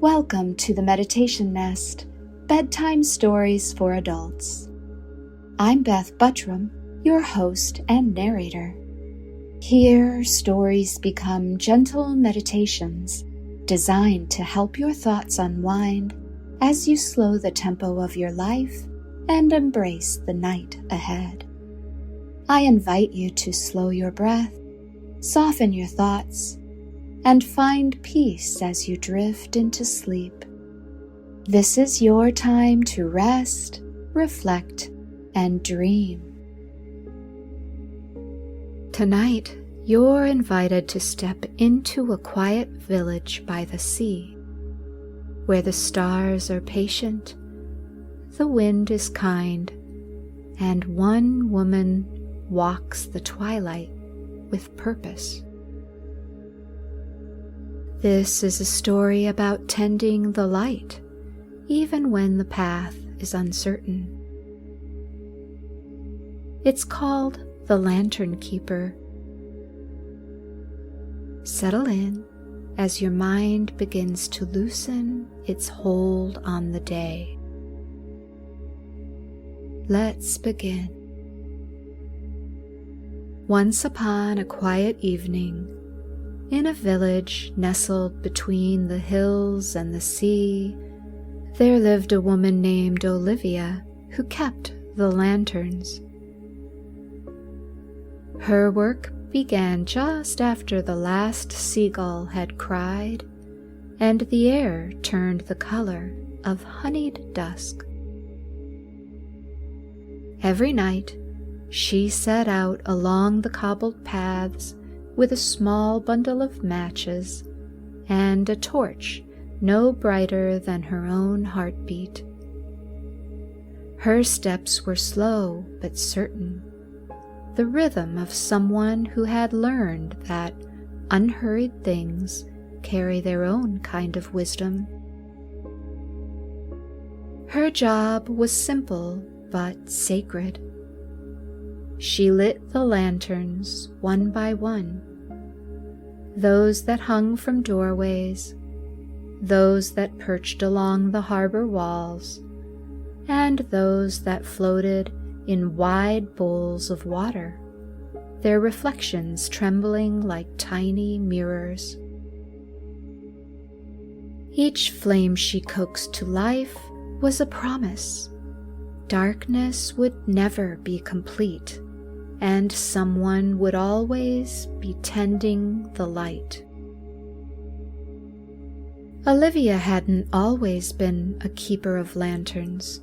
Welcome to the Meditation Nest, Bedtime Stories for Adults. I'm Beth Buttram, your host and narrator. Here, stories become gentle meditations designed to help your thoughts unwind as you slow the tempo of your life and embrace the night ahead. I invite you to slow your breath, soften your thoughts, and find peace as you drift into sleep. This is your time to rest, reflect, and dream. Tonight, you're invited to step into a quiet village by the sea, where the stars are patient, the wind is kind, and one woman walks the twilight with purpose. This is a story about tending the light, even when the path is uncertain. It's called The Lantern Keeper. Settle in as your mind begins to loosen its hold on the day. Let's begin. Once upon a quiet evening, in a village nestled between the hills and the sea, there lived a woman named Olivia who kept the lanterns. Her work began just after the last seagull had cried and the air turned the color of honeyed dusk. Every night, she set out along the cobbled paths with a small bundle of matches and a torch no brighter than her own heartbeat. Her steps were slow but certain, the rhythm of someone who had learned that unhurried things carry their own kind of wisdom. Her job was simple but sacred. She lit the lanterns one by one, those that hung from doorways, those that perched along the harbor walls, and those that floated in wide bowls of water, their reflections trembling like tiny mirrors. Each flame she coaxed to life was a promise. Darkness would never be complete, and someone would always be tending the light. Olivia hadn't always been a keeper of lanterns.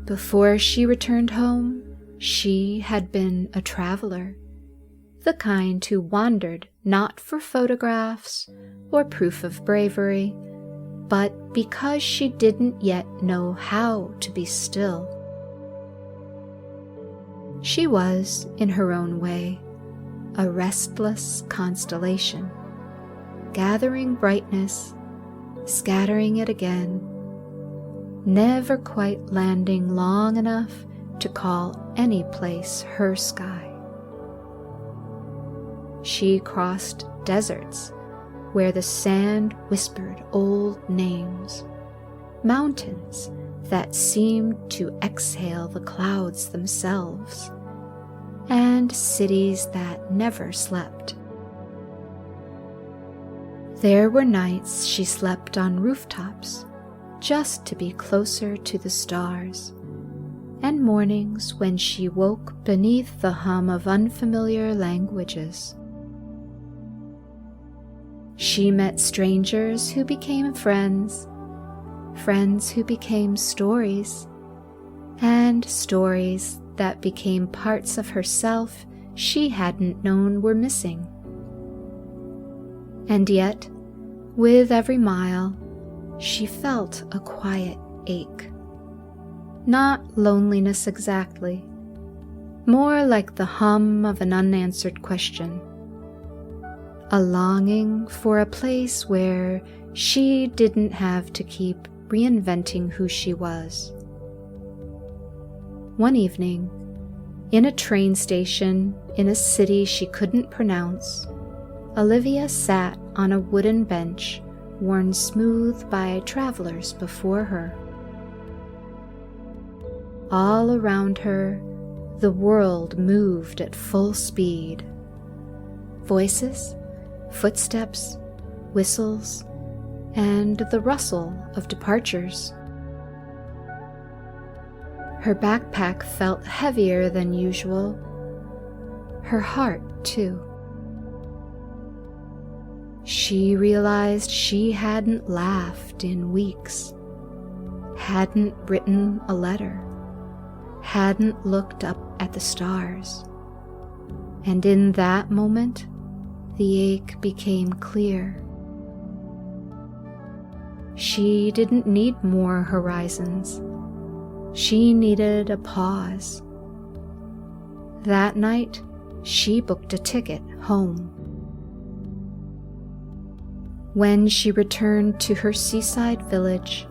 Before she returned home, she had been a traveler, the kind who wandered not for photographs or proof of bravery, but because she didn't yet know how to be still. She was, in her own way, a restless constellation, gathering brightness, scattering it again, never quite landing long enough to call any place her sky. She crossed deserts where the sand whispered old names, mountains that seemed to exhale the clouds themselves, and cities that never slept. There were nights she slept on rooftops just to be closer to the stars, and mornings when she woke beneath the hum of unfamiliar languages. She met strangers who became friends, friends who became stories, and stories that became parts of herself she hadn't known were missing. And yet, with every mile, she felt a quiet ache. Not loneliness exactly, more like the hum of an unanswered question. A longing for a place where she didn't have to keep reinventing who she was. One evening, in a train station in a city she couldn't pronounce, Olivia sat on a wooden bench worn smooth by travelers before her. All around her, the world moved at full speed. Voices, footsteps, whistles, and the rustle of departures. Her backpack felt heavier than usual. Her heart, too. She realized she hadn't laughed in weeks, hadn't written a letter, hadn't looked up at the stars. And in that moment, the ache became clear. She didn't need more horizons. She needed a pause. That night, she booked a ticket home. When she returned to her seaside village,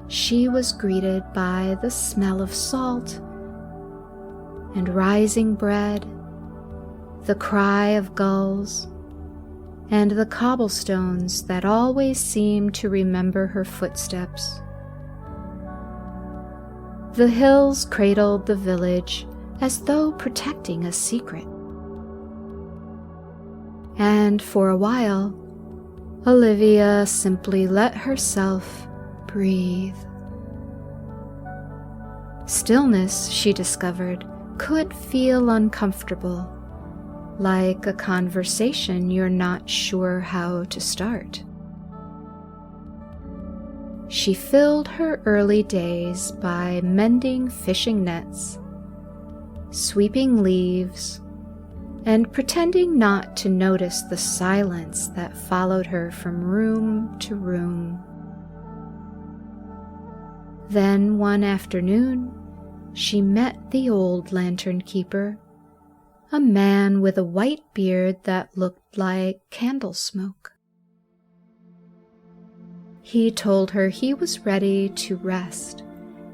she was greeted by the smell of salt and rising bread, the cry of gulls, and the cobblestones that always seemed to remember her footsteps. The hills cradled the village as though protecting a secret. And for a while, Olivia simply let herself breathe. Stillness, she discovered, could feel uncomfortable, like a conversation you're not sure how to start. She filled her early days by mending fishing nets, sweeping leaves, and pretending not to notice the silence that followed her from room to room. Then one afternoon, she met the old lantern keeper, a man with a white beard that looked like candle smoke. He told her he was ready to rest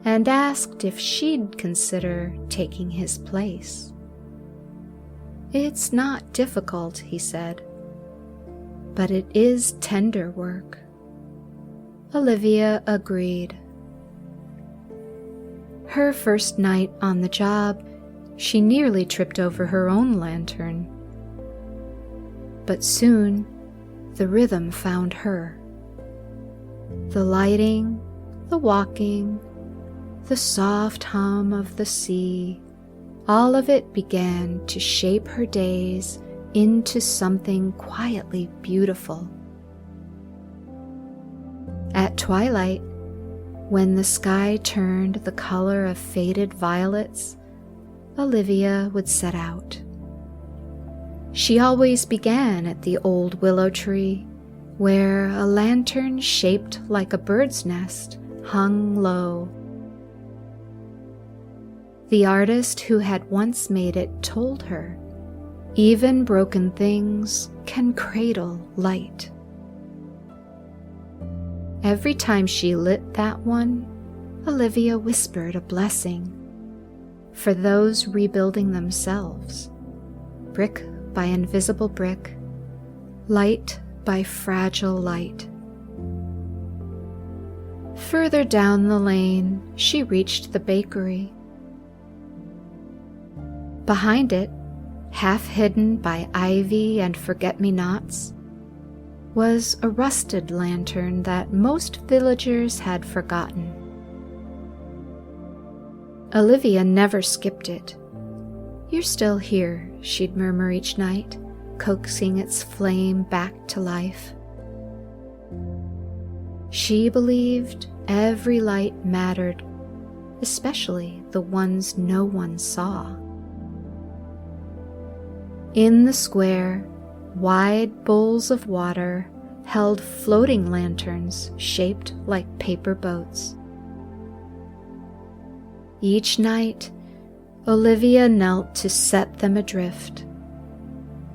and asked if she'd consider taking his place. "It's not difficult," he said, "but it is tender work." Olivia agreed. Her first night on the job, she nearly tripped over her own lantern. But soon, the rhythm found her. The lighting, the walking, the soft hum of the sea, all of it began to shape her days into something quietly beautiful. At twilight, when the sky turned the color of faded violets, Olivia would set out. She always began at the old willow tree, where a lantern shaped like a bird's nest hung low. The artist who had once made it told her, "Even broken things can cradle light." Every time she lit that one, Olivia whispered a blessing for those rebuilding themselves, brick by invisible brick, light by fragile light. Further down the lane, she reached the bakery. Behind it, half hidden by ivy and forget-me-nots, was a rusted lantern that most villagers had forgotten. Olivia never skipped it. "You're still here," she'd murmur each night, coaxing its flame back to life. She believed every light mattered, especially the ones no one saw. In the square, wide bowls of water held floating lanterns shaped like paper boats. Each night, Olivia knelt to set them adrift.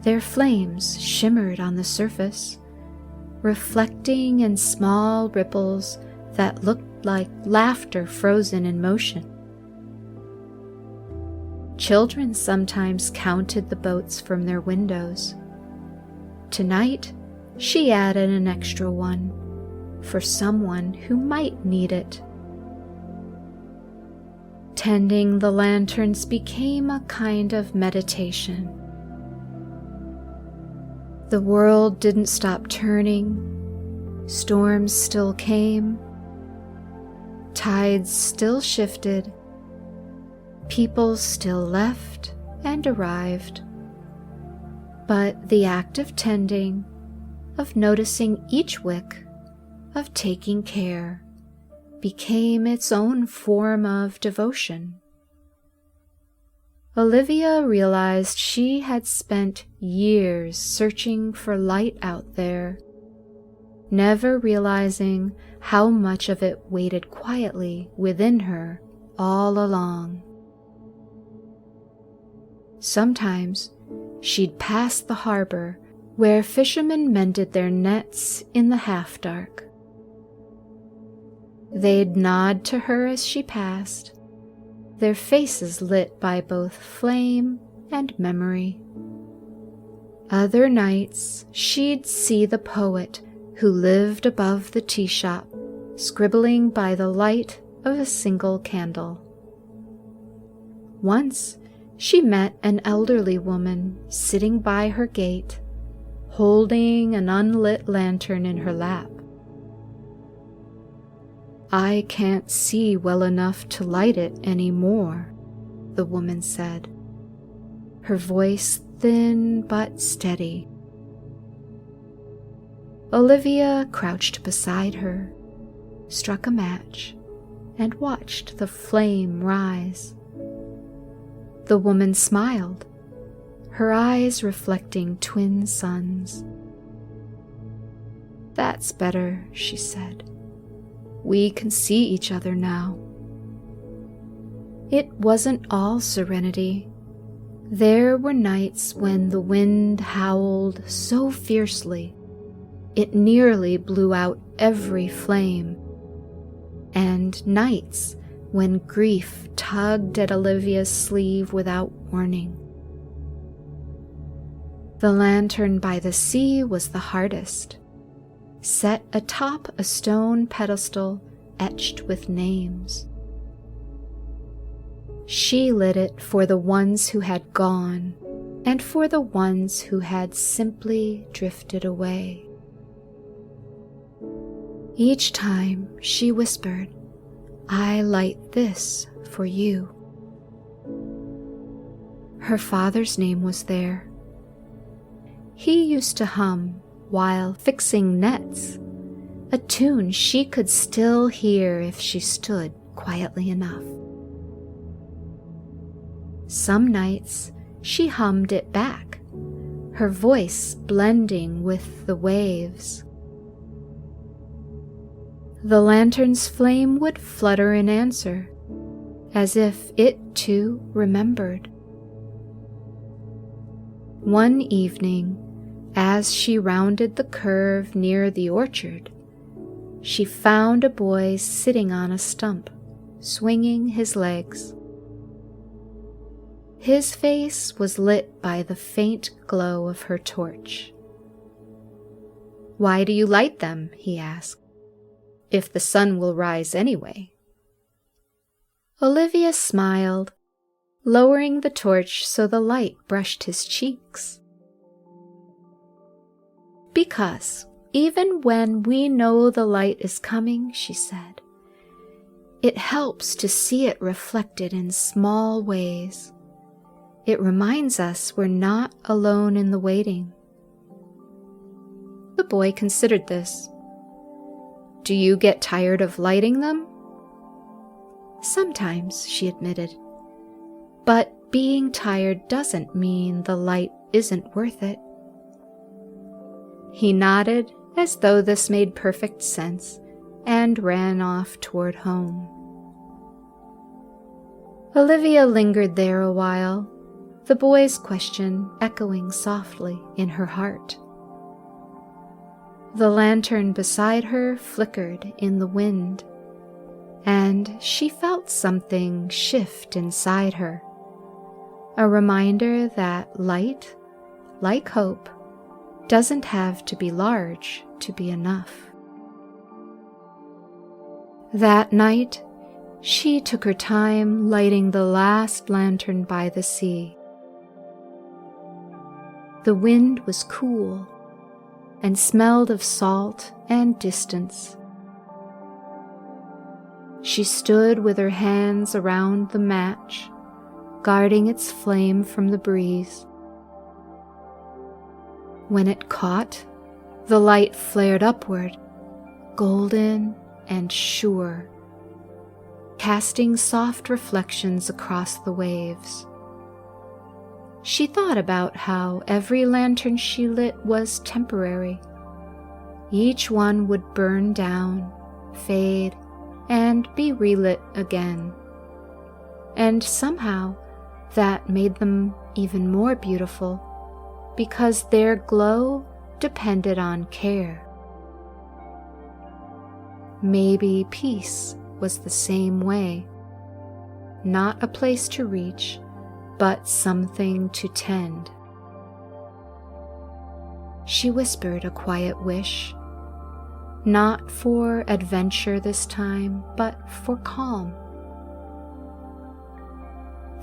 Their flames shimmered on the surface, reflecting in small ripples that looked like laughter frozen in motion. Children sometimes counted the boats from their windows, Tonight, she added an extra one for someone who might need it. Tending the lanterns became a kind of meditation. The world didn't stop turning, storms still came, tides still shifted, people still left and arrived. But the act of tending, of noticing each wick, of taking care, became its own form of devotion. Olivia realized she had spent years searching for light out there, never realizing how much of it waited quietly within her all along. Sometimes she'd pass the harbor where fishermen mended their nets in the half-dark. They'd nod to her as she passed, their faces lit by both flame and memory. Other nights she'd see the poet who lived above the tea shop, scribbling by the light of a single candle. Once she met an elderly woman sitting by her gate, holding an unlit lantern in her lap. "I can't see well enough to light it any more," the woman said, her voice thin but steady. Olivia crouched beside her, struck a match, and watched the flame rise. The woman smiled, her eyes reflecting twin suns. "That's better," she said. "We can see each other now." It wasn't all serenity. There were nights when the wind howled so fiercely it nearly blew out every flame, and nights when grief tugged at Olivia's sleeve without warning. The lantern by the sea was the hardest, set atop a stone pedestal etched with names. She lit it for the ones who had gone and for the ones who had simply drifted away. Each time she whispered, "I light this for you." Her father's name was there. He used to hum while fixing nets, a tune she could still hear if she stood quietly enough. Some nights she hummed it back, her voice blending with the waves. The lantern's flame would flutter in answer, as if it too remembered. One evening, as she rounded the curve near the orchard, she found a boy sitting on a stump, swinging his legs. His face was lit by the faint glow of her torch. "Why do you light them?" he asked. "If the sun will rise anyway." Olivia smiled, lowering the torch so the light brushed his cheeks. "Because even when we know the light is coming," she said, "it helps to see it reflected in small ways. It reminds us we're not alone in the waiting." The boy considered this. "Do you get tired of lighting them?" "Sometimes," she admitted. "But being tired doesn't mean the light isn't worth it." He nodded as though this made perfect sense and ran off toward home. Olivia lingered there a while, the boy's question echoing softly in her heart. The lantern beside her flickered in the wind, and she felt something shift inside her, a reminder that light, like hope, doesn't have to be large to be enough. That night, she took her time lighting the last lantern by the sea. The wind was cool and smelled of salt and distance. She stood with her hands around the match, guarding its flame from the breeze. When it caught, the light flared upward, golden and sure, casting soft reflections across the waves. She thought about how every lantern she lit was temporary. Each one would burn down, fade, and be relit again. And somehow that made them even more beautiful, because their glow depended on care. Maybe peace was the same way, not a place to reach, but something to tend. She whispered a quiet wish, not for adventure this time, but for calm.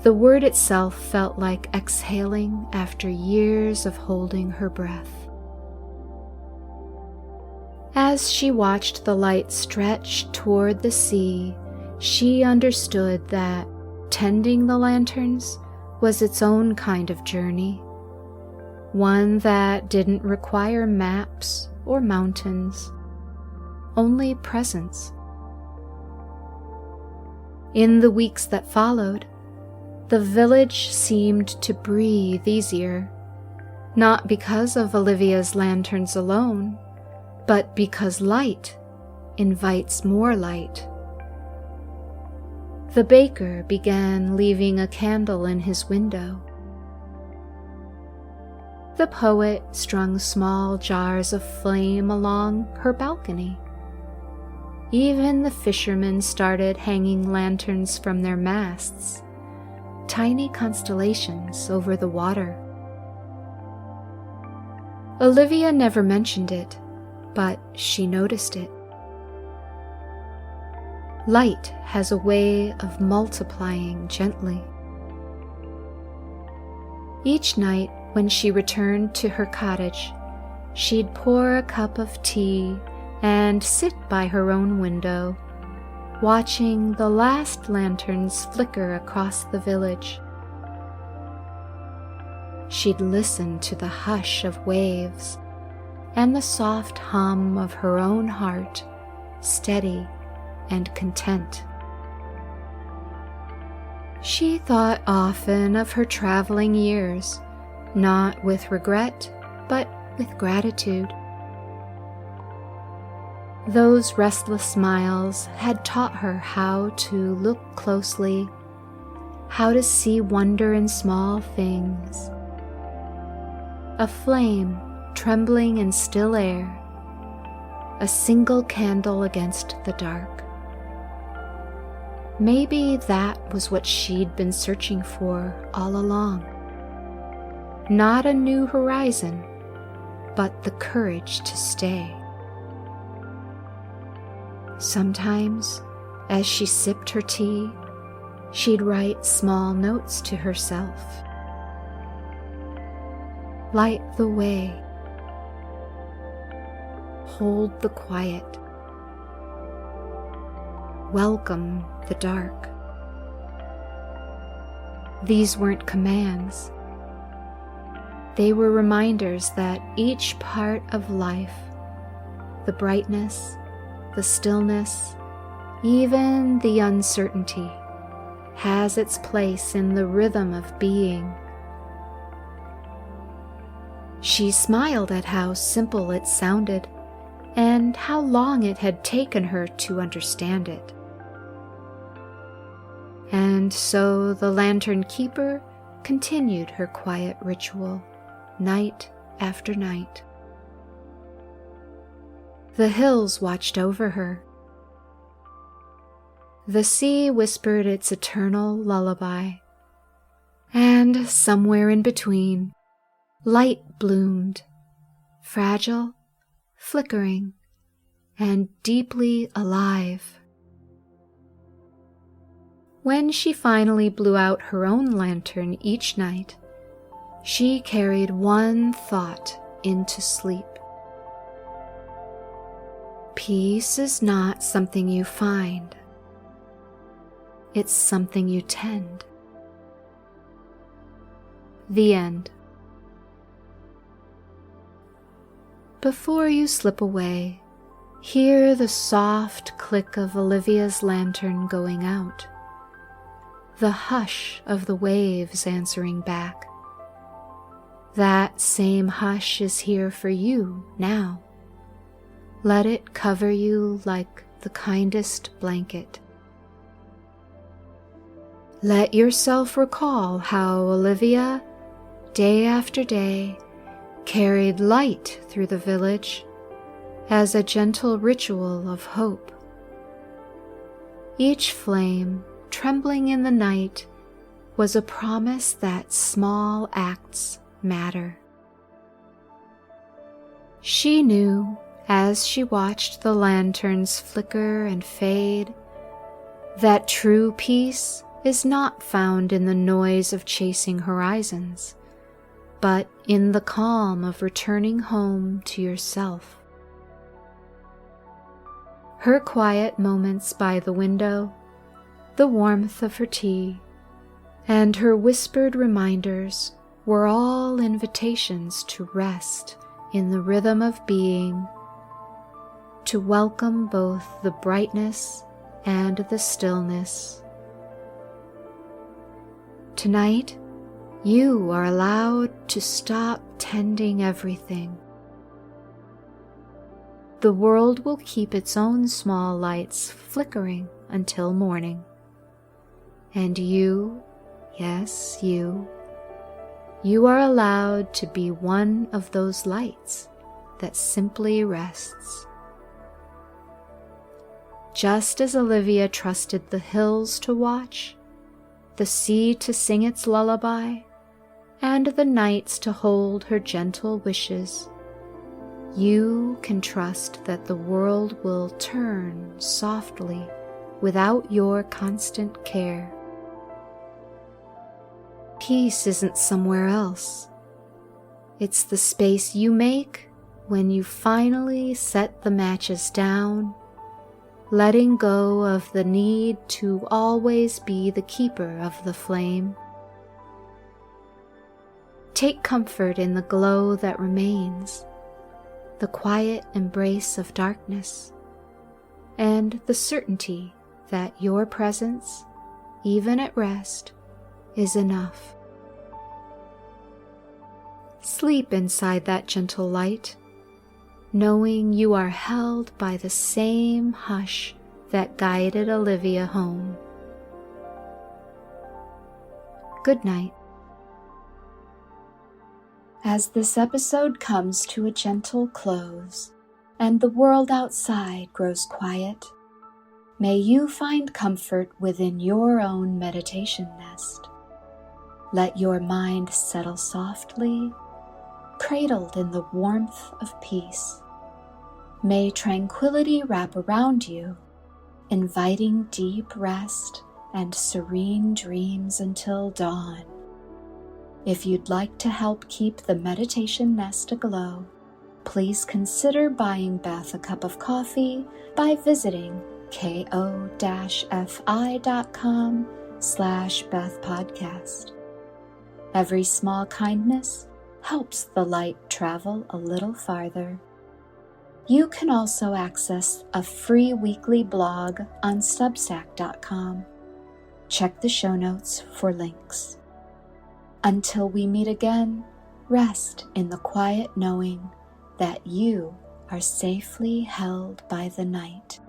The word itself felt like exhaling after years of holding her breath. As she watched the light stretch toward the sea, she understood that tending the lanterns was its own kind of journey, one that didn't require maps or mountains, only presence. In the weeks that followed, the village seemed to breathe easier, not because of Olivia's lanterns alone, but because light invites more light. The baker began leaving a candle in his window. The poet strung small jars of flame along her balcony. Even the fishermen started hanging lanterns from their masts, tiny constellations over the water. Olivia never mentioned it, but she noticed it. Light has a way of multiplying gently. Each night when she returned to her cottage, she'd pour a cup of tea and sit by her own window, watching the last lanterns flicker across the village. She'd listen to the hush of waves and the soft hum of her own heart, steady and content. She thought often of her traveling years, not with regret, but with gratitude. Those restless miles had taught her how to look closely, how to see wonder in small things. A flame trembling in still air, a single candle against the dark. Maybe that was what she'd been searching for all along. Not a new horizon, but the courage to stay. Sometimes, as she sipped her tea, she'd write small notes to herself. Light the way. Hold the quiet. Welcome the dark. These weren't commands. They were reminders that each part of life, the brightness, the stillness, even the uncertainty, has its place in the rhythm of being. She smiled at how simple it sounded and how long it had taken her to understand it. And so the lantern keeper continued her quiet ritual, night after night. The hills watched over her. The sea whispered its eternal lullaby, and somewhere in between, light bloomed, fragile, flickering, and deeply alive. When she finally blew out her own lantern each night, she carried one thought into sleep. Peace is not something you find. It's something you tend. The end. Before you slip away, hear the soft click of Olivia's lantern going out, the hush of the waves answering back. That same hush is here for you now. Let it cover you like the kindest blanket. Let yourself recall how Olivia, day after day, carried light through the village as a gentle ritual of hope. Each flame, trembling in the night, was a promise that small acts matter. She knew, as she watched the lanterns flicker and fade, that true peace is not found in the noise of chasing horizons, but in the calm of returning home to yourself. Her quiet moments by the window, the warmth of her tea, and her whispered reminders were all invitations to rest in the rhythm of being, to welcome both the brightness and the stillness. Tonight, you are allowed to stop tending everything. The world will keep its own small lights flickering until morning. And you, yes, you are allowed to be one of those lights that simply rests. Just as Olivia trusted the hills to watch, the sea to sing its lullaby, and the nights to hold her gentle wishes, you can trust that the world will turn softly without your constant care. Peace isn't somewhere else. It's the space you make when you finally set the matches down, letting go of the need to always be the keeper of the flame. Take comfort in the glow that remains, the quiet embrace of darkness, and the certainty that your presence, even at rest, is enough. Sleep inside that gentle light, knowing you are held by the same hush that guided Olivia home. Good night. As this episode comes to a gentle close and the world outside grows quiet, may you find comfort within your own meditation nest. Let your mind settle softly, cradled in the warmth of peace. May tranquility wrap around you, inviting deep rest and serene dreams until dawn. If you'd like to help keep the meditation nest aglow, please consider buying Beth a cup of coffee by visiting ko-fi.com/BethPodcast. Every small kindness helps the light travel a little farther. You can also access a free weekly blog on Substack.com. Check the show notes for links. Until we meet again, rest in the quiet knowing that you are safely held by the night.